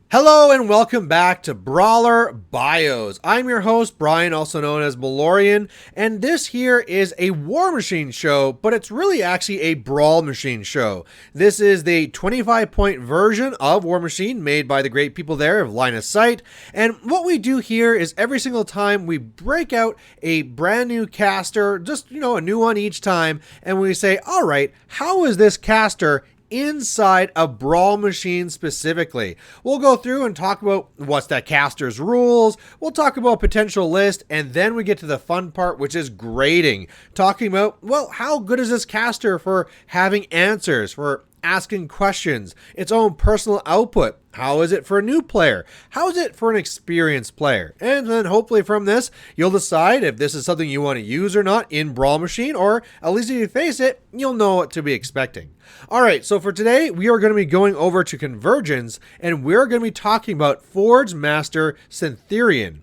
Hello and welcome back to Brawler Bios. I'm your host, Brian, also known as Malorian, and this here is a Warmachine show, but it's really actually a Brawlmachine show. This is the 25-point version of Warmachine made by the great people there of Line of Sight, and what we do here is every single time we break out a brand new caster, just, a new one each time, and we say, alright, how is this caster inside a Brawlmachine specifically? We'll go through and talk about what's that caster's rules, we'll talk about potential list, and then we get to the fun part, which is grading. Talking about, well, how good is this caster for having answers, for asking questions, its own personal output. How is it for a new player? How is it for an experienced player? And then hopefully from this, you'll decide if this is something you want to use or not in Brawlmachine, or at least if you face it, you'll know what to be expecting. Alright, so for today, we are going to be going over to Convergence, and we're going to be talking about Forge Master Syntherion.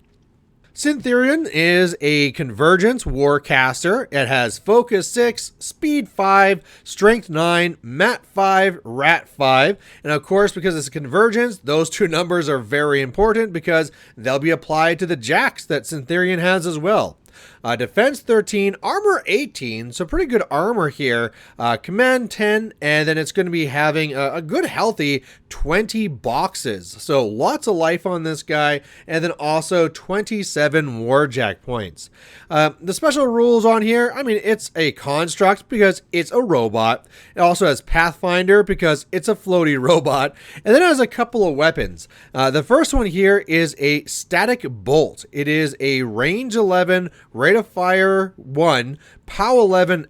Syntherion is a Convergence Warcaster. It has Focus 6, Speed 5, Strength 9, Mat 5, Rat 5. And of course, because it's a Convergence, those two numbers are very important because they'll be applied to the jacks that Syntherion has as well. Defense 13, Armor 18, so pretty good armor here. Command 10, and then it's going to be having a good healthy 20 boxes. So lots of life on this guy, and then also 27 Warjack points. The special rules on here, I mean, it's a construct because it's a robot. It also has Pathfinder because it's a floaty robot, and then it has a couple of weapons. The first one here is a Static Bolt. It is a range 11, rate of fire 1, POW 11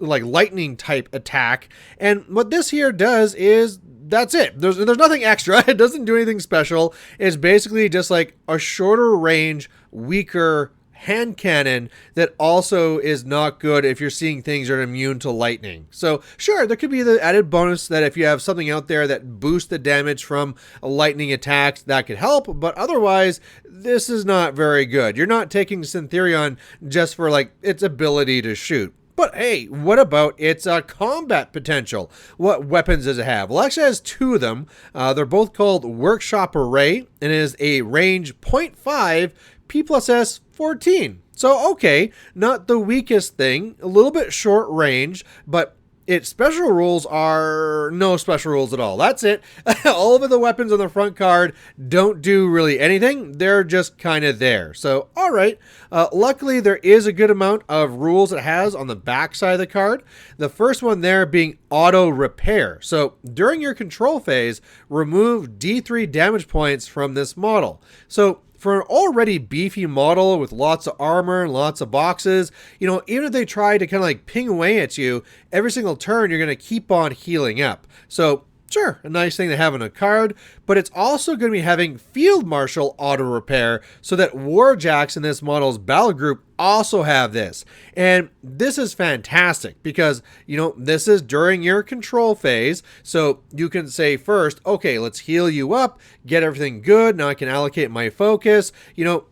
lightning type attack, and what this here does is that's it. There's nothing extra. It doesn't do anything special. It's basically just like a shorter range, weaker hand cannon that also is not good if you're seeing things that are immune to lightning. So sure, there could be the added bonus that if you have something out there that boosts the damage from lightning attacks, that could help, but otherwise this is not very good. You're not taking Syntherion just for like its ability to shoot. But hey, what about its combat potential? What weapons does it have? Well, it actually has two of them. They're both called Workshop Array, and it is a range 0.5 P plus S 14. So okay, not the weakest thing, a little bit short range, but its special rules are no special rules at all. That's it. All of the weapons on the front card don't do really anything. They're just kind of there. So, all right. Luckily, there is a good amount of rules it has on the back side of the card. The first one there being auto repair. So, during your control phase, remove D3 damage points from this model. So, for an already beefy model with lots of armor and lots of boxes, even if they try to kind of like ping away at you, every single turn you're going to keep on healing up. So sure, a nice thing to have on a card, but it's also going to be having Field Marshal auto repair so that Warjacks in this model's battle group also have this. And this is fantastic because, this is during your control phase. So you can say first, okay, let's heal you up, get everything good. Now I can allocate my focus.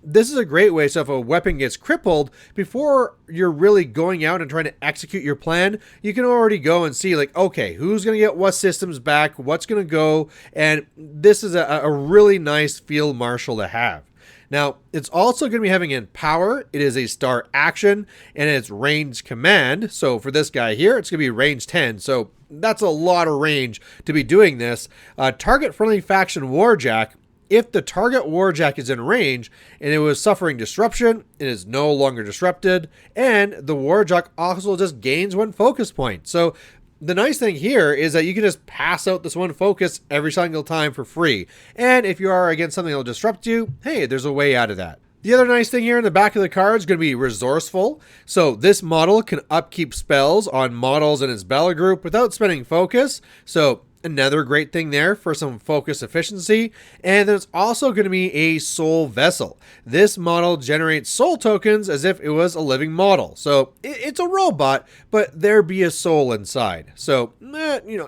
This is a great way. So if a weapon gets crippled, before you're really going out and trying to execute your plan, you can already go and see like, okay, who's going to get what systems back, what's going to go. And this is a really nice Field Marshal to have. Now, it's also going to be having in power. It is a star action, and it's range command. So for this guy here, it's going to be range 10. So that's a lot of range to be doing this. Target friendly faction Warjack. If the target Warjack is in range and it was suffering disruption, it is no longer disrupted. And the Warjack also just gains 1 focus point. So the nice thing here is that you can just pass out this 1 focus every single time for free. And if you are against something that will disrupt you, hey, there's a way out of that. The other nice thing here in the back of the card is going to be resourceful. So this model can upkeep spells on models in its battle group without spending focus. So another great thing there for some focus efficiency. And then it's also going to be a soul vessel. This model generates soul tokens as if it was a living model. So it's a robot, but there be a soul inside. So,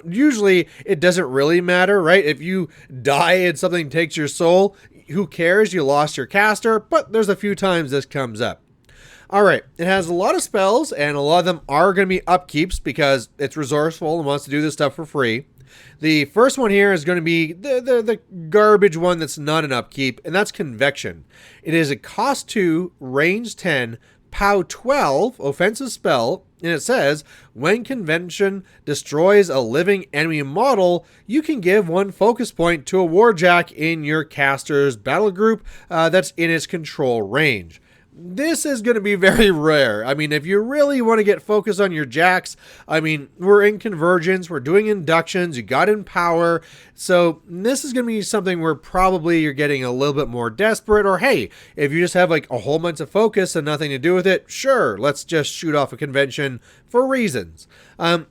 usually it doesn't really matter, right? If you die and something takes your soul, who cares? You lost your caster, but there's a few times this comes up. Alright, it has a lot of spells, and a lot of them are going to be upkeeps because it's resourceful and wants to do this stuff for free. The first one here is going to be the garbage one that's not an upkeep, and that's Convection. It is a cost 2, range 10, POW 12 offensive spell, and it says, when Convention destroys a living enemy model, you can give 1 focus point to a Warjack in your caster's battle group that's in its control range. This is going to be very rare. I mean, if you really want to get focused on your jacks, I mean, we're in Convergence, we're doing inductions, you got in power, so this is going to be something where probably you're getting a little bit more desperate, or hey, if you just have like a whole bunch of focus and nothing to do with it, sure, let's just shoot off a convention for reasons.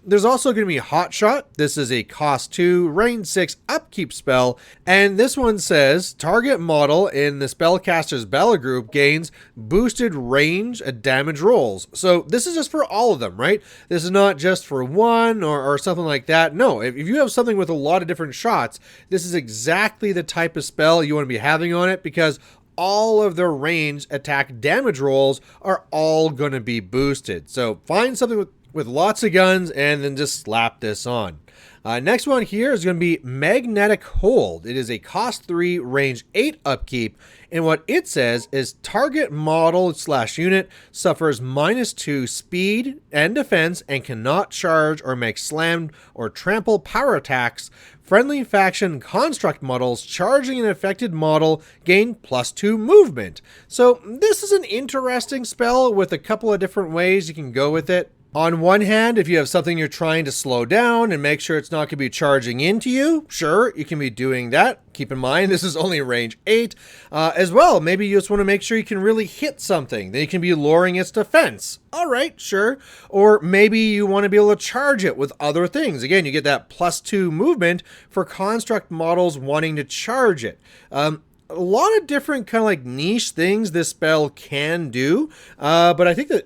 There's also going to be Hot Shot. This is a cost 2, range 6 upkeep spell, and this one says target model in the spellcaster's battle group gains boosted range damage rolls. So this is just for all of them, right? This is not just for one or something like that. No, if you have something with a lot of different shots, this is exactly the type of spell you want to be having on it, because all of their range attack damage rolls are all going to be boosted. So find something with lots of guns and then just slap this on. Next one here is going to be Magnetic Hold. It is a cost 3, range 8 upkeep, and what it says is target model / unit suffers -2 speed and defense and cannot charge or make slammed or trample power attacks. Friendly faction construct models charging an affected model gain +2 movement. So this is an interesting spell with a couple of different ways you can go with it. On one hand, if you have something you're trying to slow down and make sure it's not going to be charging into you, sure, you can be doing that. Keep in mind, this is only range 8. As well, maybe you just want to make sure you can really hit something. Then you can be lowering its defense. All right, sure. Or maybe you want to be able to charge it with other things. Again, you get that +2 movement for construct models wanting to charge it. A lot of different kind of like niche things this spell can do, but I think the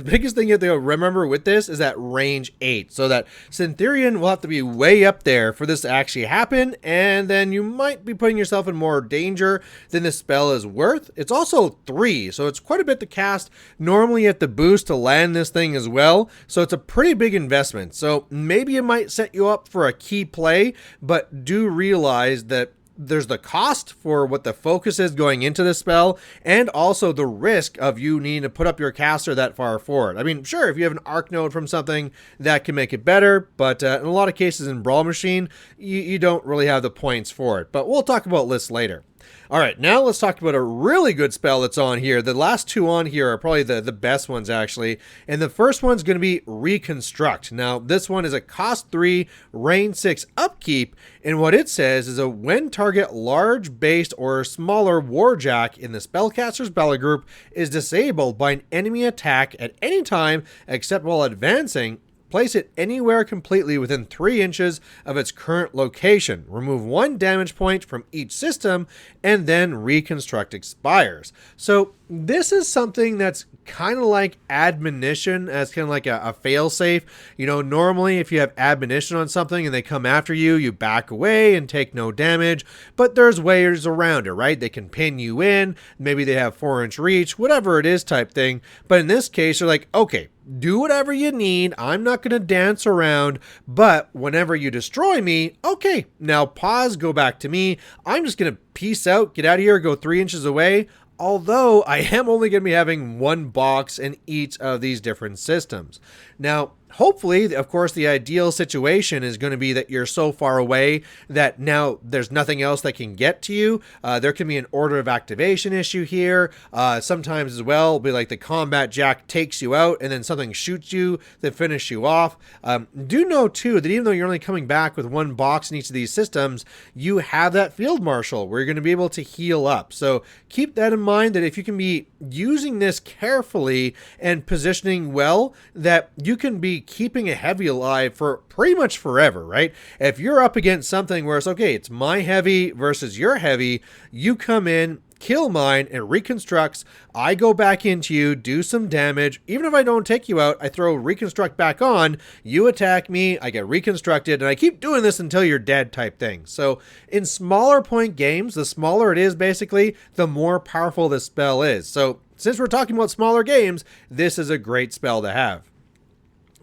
biggest thing you have to remember with this is that range 8, so that Syntherion will have to be way up there for this to actually happen, and then you might be putting yourself in more danger than this spell is worth. It's also 3, so it's quite a bit to cast. Normally you have to boost to land this thing as well, so it's a pretty big investment. So maybe it might set you up for a key play, but do realize that there's the cost for what the focus is going into the spell, and also the risk of you needing to put up your caster that far forward. I mean, sure, if you have an arc node from something, that can make it better, but in a lot of cases in Brawlmachine, you don't really have the points for it. But we'll talk about lists later. All right, now let's talk about a really good spell that's on here. The last two on here are probably the best ones, actually. And the first one's going to be Reconstruct. Now, this one is a cost 3, range 6 upkeep. And what it says is when target large, based, or smaller Warjack in the spellcaster's battle group is disabled by an enemy attack at any time except while advancing, place it anywhere completely within 3 inches of its current location. Remove 1 damage point from each system, and then Reconstruct expires. So this is something that's kind of like Admonition as kind of like a fail-safe. You know, normally if you have Admonition on something and they come after you, you back away and take no damage, but there's ways around it, right? They can pin you in, maybe they have 4-inch reach, whatever it is type thing. But in this case, you're like, okay, do whatever you need. I'm not going to dance around, but whenever you destroy me, okay, now pause, go back to me. I'm just going to peace out, get out of here, go 3 inches away. Although I am only going to be having 1 box in each of these different systems. Now, hopefully, of course, the ideal situation is going to be that you're so far away that now there's nothing else that can get to you. There can be an order of activation issue here. Sometimes as well, it'll be like the combat jack takes you out and then something shoots you to finish you off. Do know, too, that even though you're only coming back with 1 box in each of these systems, you have that field marshal where you're going to be able to heal up. So keep that in mind, that if you can be using this carefully and positioning well, that you can be keeping a heavy alive for pretty much forever, right? If you're up against something where it's okay, it's my heavy versus your heavy, you come in, kill mine, it reconstructs, I go back into you, do some damage. Even if I don't take you out, I throw Reconstruct back on, you attack me, I get reconstructed, and I keep doing this until you're dead type thing. So in smaller point games, the smaller it is basically, the more powerful this spell is. So since we're talking about smaller games, this is a great spell to have.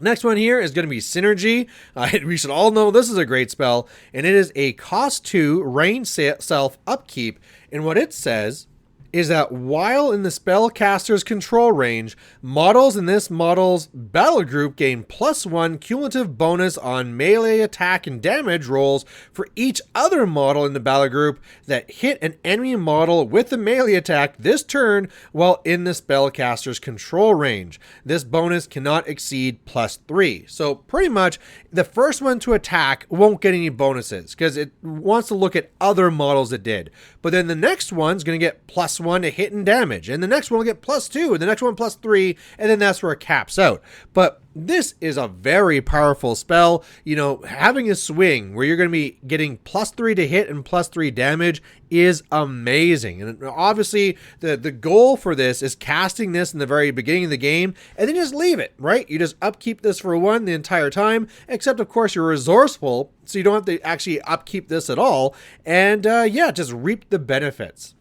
Next one here is going to be Synergy. We should all know this is a great spell, and it is a cost 2 range self upkeep. And what it says is that while in the spellcaster's control range, models in this model's battle group gain +1 cumulative bonus on melee attack and damage rolls for each other model in the battle group that hit an enemy model with a melee attack this turn while in the spellcaster's control range. This bonus cannot exceed +3. So pretty much the first one to attack won't get any bonuses because it wants to look at other models that did. But then the next one's going to get +1 to hit and damage, and the next one will get +2, and the next one +3, and then that's where it caps out. But this is a very powerful spell. You know, having a swing where you're going to be getting +3 to hit and +3 damage is amazing. And obviously the goal for this is casting this in the very beginning of the game and then just leave it, right? You just upkeep this for 1 the entire time, except of course you're resourceful, so you don't have to actually upkeep this at all. And yeah, just reap the benefits.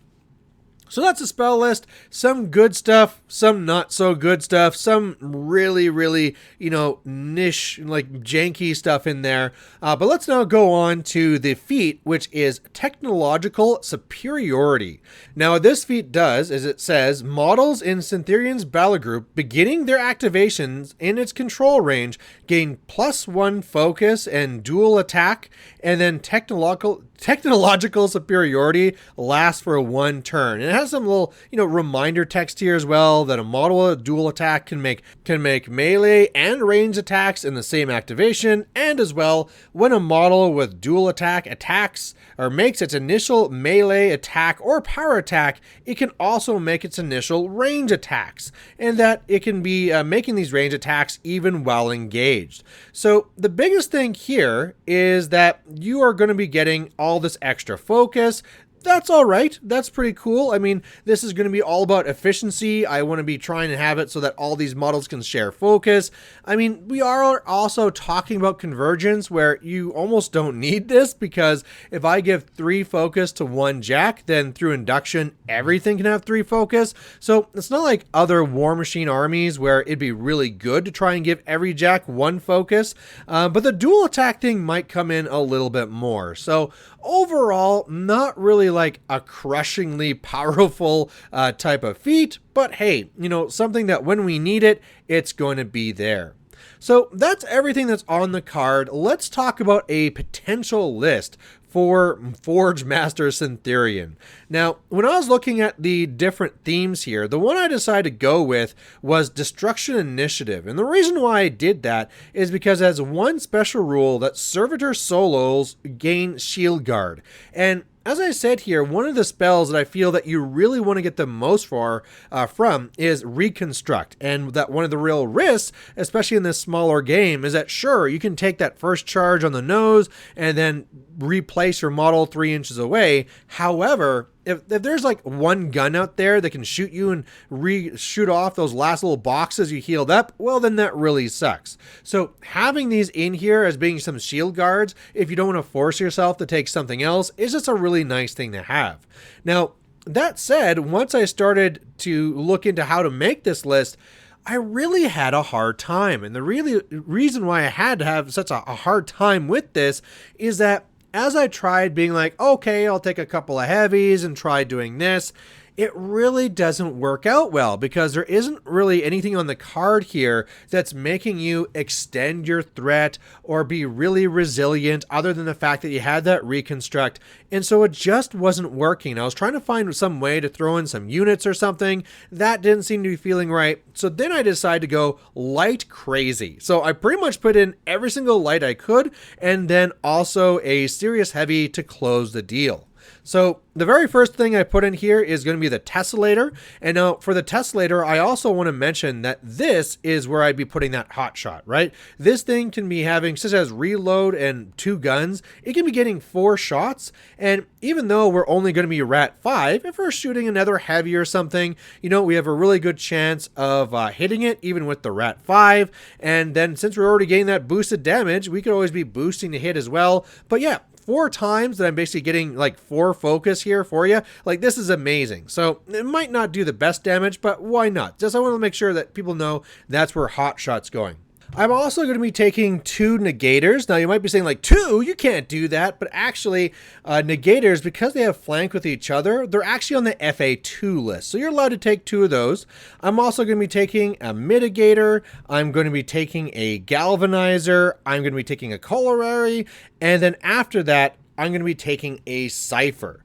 So that's a spell list. Some good stuff, some not so good stuff, some really, really, you know, niche, like janky stuff in there. But let's now go on to the feat, which is Technological Superiority. Now, what this feat does is it says models in Syntherian's battle group beginning their activations in its control range gain +1 focus and dual attack, and then technological superiority lasts for 1 turn. And it has some little, you know, reminder text here as well that a model with dual attack can make melee and range attacks in the same activation, and as well when a model with dual attack attacks or makes its initial melee attack or power attack, it can also make its initial range attacks, and that it can be making these range attacks even while engaged. So the biggest thing here is that you are going to be getting all this extra focus. That's all right. That's pretty cool. I mean, this is going to be all about efficiency. I want to be trying to have it so that all these models can share focus. I mean, we are also talking about convergence where you almost don't need this, because if I give 3 focus to 1 Jack, then through induction, everything can have 3 focus. So it's not like other Warmachine armies where it'd be really good to try and give every Jack 1 focus. But the dual attack thing might come in a little bit more. So overall, not really like a crushingly powerful type of feat, but hey, you know, something that when we need it, it's going to be there. So that's everything that's on the card. Let's talk about a potential list for Forge Master Syntherion. Now, when I was looking at the different themes here, the one I decided to go with was Destruction Initiative. And the reason why I did that is because it has one special rule that Servitor solos gain Shield Guard. And as I said here, one of the spells that I feel that you really want to get the most from is Reconstruct. And that one of the real risks, especially in this smaller game, is that sure, you can take that first charge on the nose and then replace your model 3 inches away. However, if there's like one gun out there that can shoot you and shoot off those last little boxes you healed up, well, then that really sucks. So having these in here as being some shield guards, if you don't want to force yourself to take something else, is just a really nice thing to have. Now, that said, once I started to look into how to make this list, I really had a hard time. And the reason why I had to have such a hard time with this is that as I tried being like, okay, I'll take a couple of heavies and try doing this, it really doesn't work out well, because there isn't really anything on the card here that's making you extend your threat or be really resilient, other than the fact that you had that Reconstruct. And so it just wasn't working. I was trying to find some way to throw in some units or something. That didn't seem to be feeling right. So then I decided to go light crazy. So I pretty much put in every single light I could, and then also a serious heavy to close the deal. So the very first thing I put in here is going to be the Tessellator. And now for the Tessellator, I also want to mention that this is where I'd be putting that hot shot, right? This thing can be having, since it has reload and 2 guns, it can be getting 4 shots. And even though we're only going to be Rat 5, if we're shooting another heavy or something, you know, we have a really good chance of hitting it, even with the Rat 5. And then since we're already getting that boosted damage, we could always be boosting to hit as well. But yeah, 4 times that I'm basically getting like 4 focus here for you. Like, this is amazing. So it might not do the best damage, but why not? Just I want to make sure that people know that's where hot shot's going. I'm also going to be taking 2 negators. Now, you might be saying, like, 2? You can't do that. But actually, negators, because they have flank with each other, they're actually on the FA2 list. So you're allowed to take 2 of those. I'm also going to be taking a mitigator. I'm going to be taking a galvanizer. I'm going to be taking a colliery. And then after that, I'm going to be taking a cipher.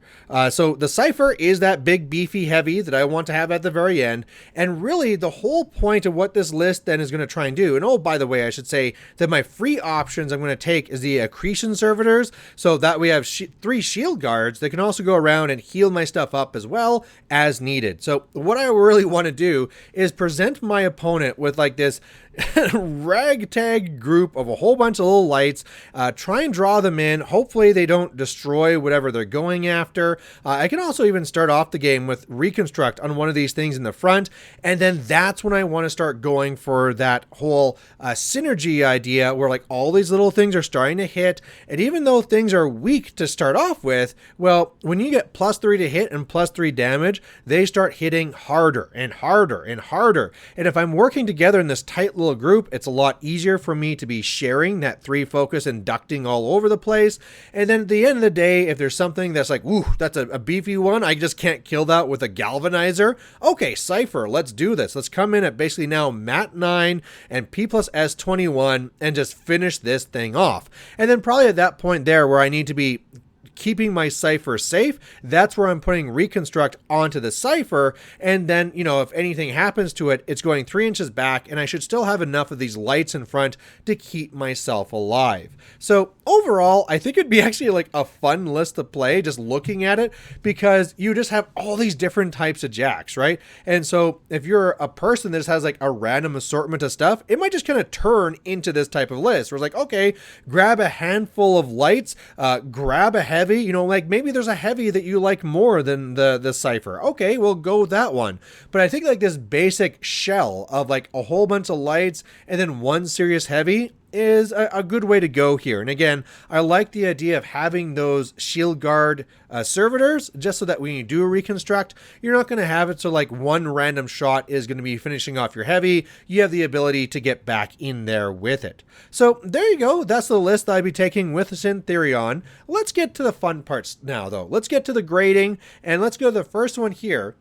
So the cipher is that big beefy heavy that I want to have at the very end. And really the whole point of what this list then is going to try and do. And oh, by the way, I should say that my free options I'm going to take is the accretion servitors. So that we have 3 shield guards that can also go around and heal my stuff up as well as needed. So what I really want to do is present my opponent with like this ragtag group of a whole bunch of little lights, try and draw them in. Hopefully they don't destroy whatever they're going after. I can also even start off the game with reconstruct on one of these things in the front, and then that's when I want to start going for that whole synergy idea where like all these little things are starting to hit, and even though things are weak to start off with, well, when you get +3 to hit and +3 damage, they start hitting harder and harder and harder. And if I'm working together in this tight little group, it's a lot easier for me to be sharing that 3 focus and ducting all over the place. And then at the end of the day, if there's something that's like, ooh, that's a beefy one, I just can't kill that with a galvanizer. Okay, Cypher, let's do this. Let's come in at basically now Mat 9 and P+S 21 and just finish this thing off. And then probably at that point there where I need to be keeping my cipher safe, that's where I'm putting reconstruct onto the cipher. And then, you know, if anything happens to it, it's going 3 inches back, and I should still have enough of these lights in front to keep myself alive. So overall, I think it'd be actually like a fun list to play just looking at it, because you just have all these different types of jacks, right? And so if you're a person that just has like a random assortment of stuff, it might just kind of turn into this type of list where it's like, okay, grab a handful of lights, grab a heavy, you know, like maybe there's a heavy that you like more than the cipher. Okay, we'll go with that one. But I think like this basic shell of like a whole bunch of lights and then one serious heavy is a good way to go here. And again, I like the idea of having those shield guard servitors, just so that when you do a reconstruct, you're not going to have it so like one random shot is going to be finishing off your heavy. You have the ability to get back in there with it. So there you go. That's the list that I'd be taking with Syntherion. Let's get to the fun parts now, though. Let's get to the grading, and let's go to the first one here.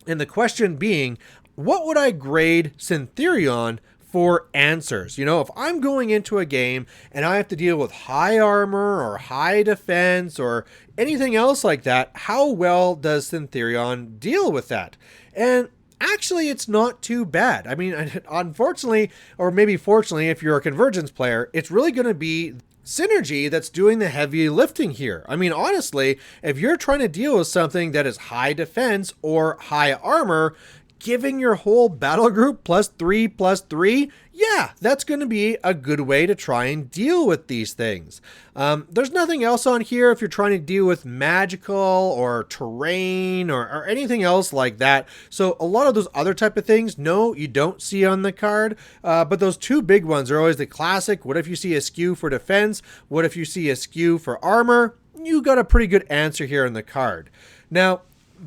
And the question being, what would I grade Syntherion for answers? You know, if I'm going into a game and I have to deal with high armor or high defense or anything else like that, how well does Syntherion deal with that? And actually, it's not too bad. I mean, unfortunately, or maybe fortunately, if you're a Convergence player, it's really going to be Synergy that's doing the heavy lifting here. I mean, honestly, if you're trying to deal with something that is high defense or high armor, giving your whole battle group +3/+3, yeah, that's going to be a good way to try and deal with these things. There's nothing else on here if you're trying to deal with magical or terrain or anything else like that. So a lot of those other type of things, no, you don't see on the card. But those 2 big ones are always the classic. What if you see a skew for defense? What if you see a skew for armor? You got a pretty good answer here in the card. Now,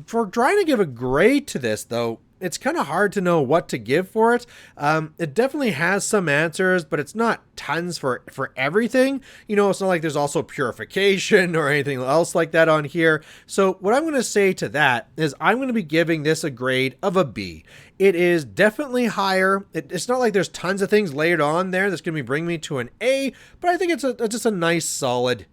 for trying to give a grade to this, though, it's kind of hard to know what to give for it. It definitely has some answers, but it's not tons for everything. You know, it's not like there's also purification or anything else like that on here. So what I'm going to say to that is I'm going to be giving this a grade of a B. It is definitely higher. It's not like there's tons of things layered on there that's going to be bringing me to an A, but I think it's just a nice solid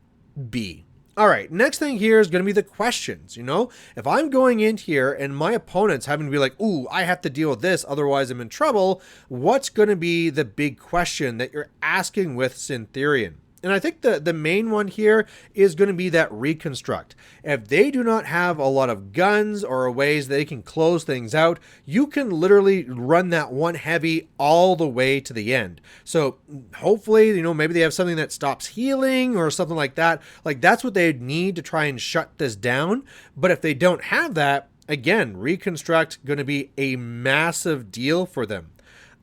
B. All right, next thing here is going to be the questions. You know, if I'm going in here and my opponent's having to be like, ooh, I have to deal with this, otherwise I'm in trouble, what's going to be the big question that you're asking with Syntherion? And I think the main one here is going to be that reconstruct. If they do not have a lot of guns or ways they can close things out, you can literally run that one heavy all the way to the end. So hopefully, you know, maybe they have something that stops healing or something like that. Like that's what they need to try and shut this down. But if they don't have that, again, reconstruct going to be a massive deal for them.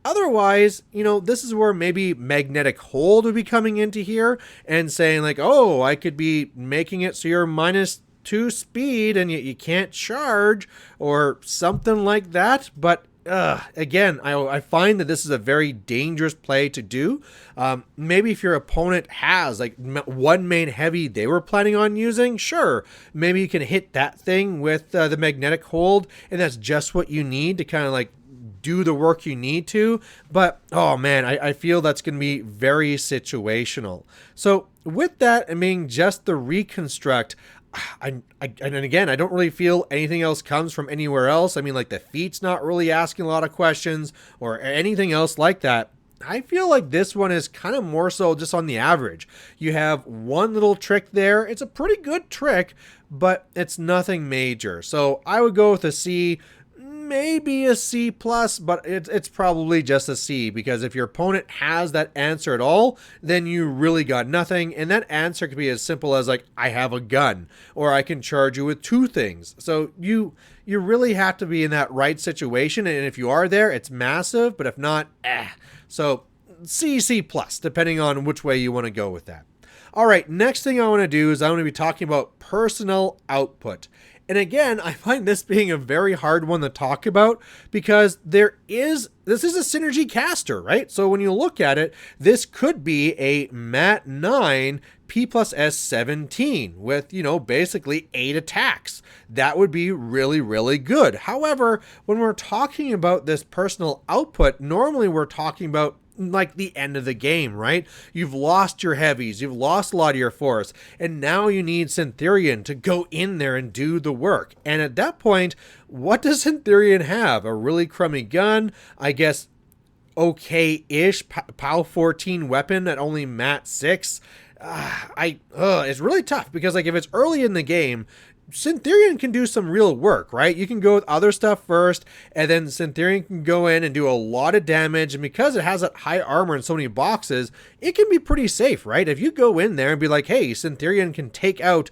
Otherwise, you know, this is where maybe Magnetic Hold would be coming into here and saying like, oh, I could be making it so you're -2 speed and you can't charge or something like that. But again, I find that this is a very dangerous play to do. Maybe if your opponent has like one main heavy they were planning on using, sure, maybe you can hit that thing with the magnetic hold, and that's just what you need to kind of like do the work you need to. But oh man, I feel that's going to be very situational. So with that, I mean, just the reconstruct, and again, I don't really feel anything else comes from anywhere else. I mean, like the feat's not really asking a lot of questions or anything else like that. I feel like this one is kind of more so just on the average. You have one little trick there. It's a pretty good trick, but it's nothing major. So I would go with a C, maybe a C plus, but it's probably just a C, because if your opponent has that answer at all, then you really got nothing. And that answer could be as simple as like, I have a gun, or I can charge you with two things. So you really have to be in that right situation. And if you are there, it's massive, but if not, So C plus, depending on which way you want to go with that. All right, next thing I want to do is I want to be talking about personal output. And again, I find this being a very hard one to talk about, because this is a synergy caster, right? So when you look at it, this could be a Mat 9 P plus S 17 with, basically 8 attacks. That would be really, really good. However, when we're talking about this personal output, normally we're talking about like the end of the game, right? You've lost your heavies, you've lost a lot of your force, and now you need Syntherion to go in there and do the work. And at that point, what does Syntherion have? A really crummy gun, I guess okay-ish POW 14 weapon at only Mat 6. It's really tough, because like if it's early in the game, Syntherion can do some real work, right? You can go with other stuff first, and then Syntherion can go in and do a lot of damage. And because it has that high armor in so many boxes, it can be pretty safe, right? If you go in there and be like, hey, Syntherion can take out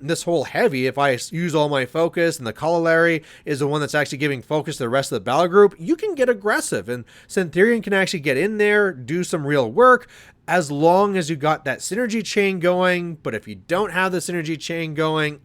this whole heavy if I use all my focus, and the Corollary is the one that's actually giving focus to the rest of the battle group, you can get aggressive, and Syntherion can actually get in there, do some real work, as long as you got that synergy chain going. But if you don't have the synergy chain going,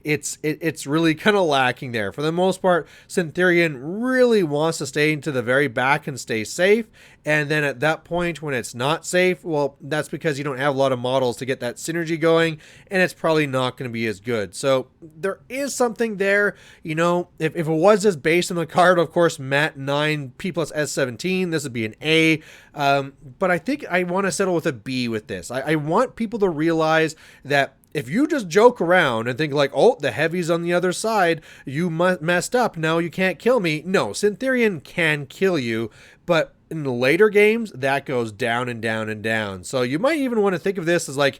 it's really kind of lacking there. For the most part, Syntherion really wants to stay into the very back and stay safe. And then at that point, when it's not safe, well, that's because you don't have a lot of models to get that synergy going, and it's probably not going to be as good. So there is something there. If it was just based on the card, of course, Mat 9 P plus S 17, this would be an A. But I think I want to settle with a B with this. I want people to realize that if you just joke around and think like, oh, the heavy's on the other side, you messed up, now you can't kill me. No, Syntherion can kill you, but in the later games, that goes down and down and down. So you might even want to think of this as like,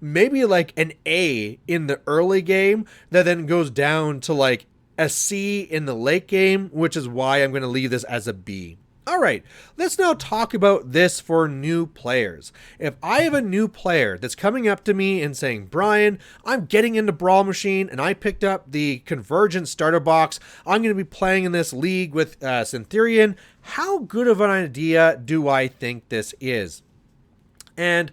maybe like an A in the early game that then goes down to like a C in the late game, which is why I'm going to leave this as a B. All right, let's now talk about this for new players. If I have a new player that's coming up to me and saying, Brian, I'm getting into Brawlmachine and I picked up the Convergence starter box. I'm going to be playing in this league with Syntherion. How good of an idea do I think this is? And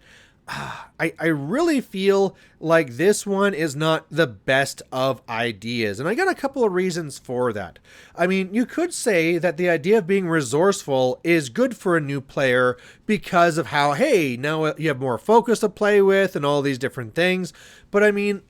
I really feel like this one is not the best of ideas, and I got a couple of reasons for that. I mean, you could say that the idea of being resourceful is good for a new player because of how, hey, now you have more focus to play with and all these different things, but I mean,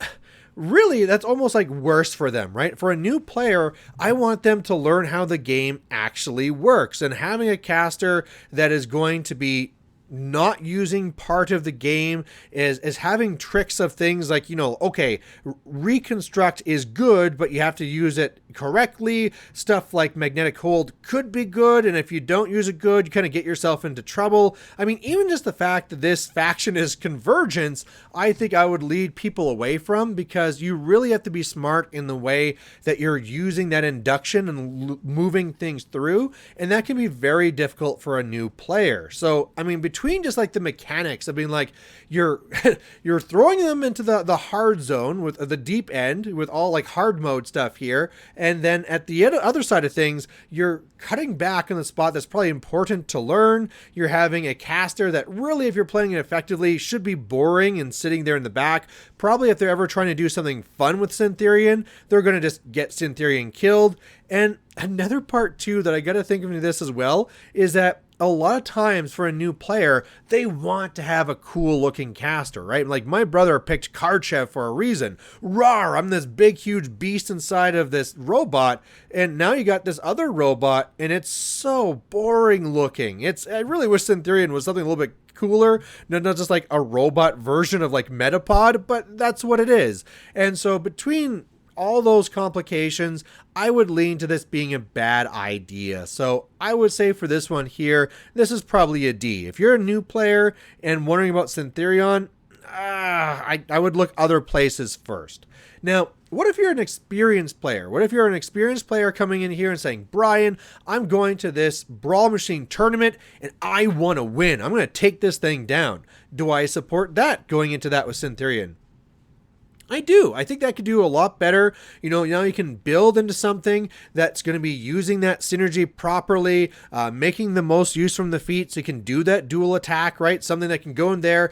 really, that's almost like worse for them, right? For a new player, I want them to learn how the game actually works, and having a caster that is going to be not using part of the game is having tricks of things like, okay, reconstruct is good, but you have to use it correctly. Stuff like magnetic hold could be good, and if you don't use it good, you kind of get yourself into trouble. I mean, even just the fact that this faction is Convergence, I think I would lead people away from, because you really have to be smart in the way that you're using that induction and moving things through, and that can be very difficult for a new player. So, I mean, between between just like the mechanics of being like, you're you're throwing them into the hard zone with the deep end with all like hard mode stuff here. And then at the other side of things, you're cutting back on the spot that's probably important to learn. You're having a caster that really, if you're playing it effectively, should be boring and sitting there in the back. Probably if they're ever trying to do something fun with Syntherion, they're going to just get Syntherion killed. And another part too that I got to think of this as well is that a lot of times for a new player, they want to have a cool looking caster, right? Like my brother picked Karchev for a reason. Rawr, I'm this big, huge beast inside of this robot. And now you got this other robot and it's so boring looking. I really wish Syntherion was something a little bit cooler, not just like a robot version of like Metapod, but that's what it is. And so between all those complications, I would lean to this being a bad idea. So I would say for this one here, this is probably a D. If you're a new player and wondering about Syntherion, I would look other places first. Now, what if you're an experienced player? What if you're an experienced player coming in here and saying, Brian, I'm going to this Brawlmachine tournament and I want to win. I'm going to take this thing down. Do I support that going into that with Syntherion? I do. I think that could do a lot better. You know, now you can build into something that's going to be using that synergy properly, making the most use from the feat so you can do that dual attack, right? Something that can go in there,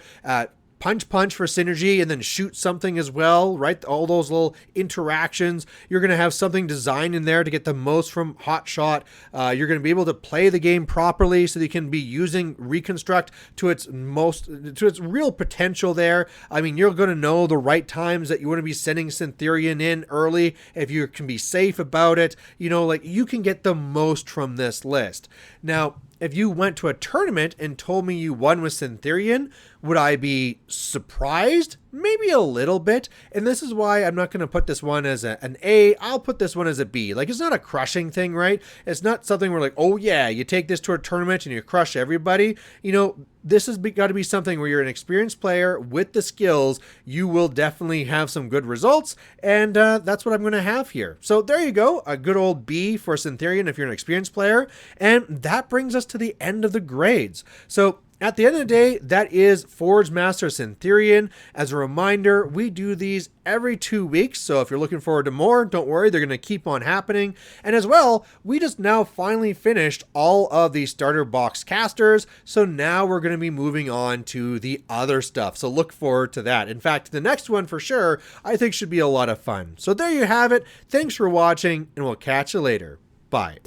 punch for synergy and then shoot something as well, right? All those little interactions. You're going to have something designed in there to get the most from Hot Shot. You're going to be able to play the game properly so that you can be using Reconstruct to its real potential there. I mean, you're going to know the right times that you want to be sending Syntherion in early if you can be safe about it. You know, like you can get the most from this list. Now, if you went to a tournament and told me you won with Syntherion, would I be surprised? Maybe a little bit. And this is why I'm not going to put this one as an A. I'll put this one as a B. Like, it's not a crushing thing, right? It's not something where like, oh yeah, you take this to a tournament and you crush everybody. You know, this has got to be something where you're an experienced player with the skills. You will definitely have some good results. And that's what I'm going to have here. So there you go. A good old B for Syntherion if you're an experienced player. And that brings us to the end of the grades. So at the end of the day, that is Forge Master Syntherion. As a reminder, we do these every 2 weeks, so if you're looking forward to more, don't worry, they're going to keep on happening. And as well, we just now finally finished all of the starter box casters, so now we're going to be moving on to the other stuff, so look forward to that. In fact, the next one for sure, I think should be a lot of fun. So there you have it. Thanks for watching, and we'll catch you later. Bye.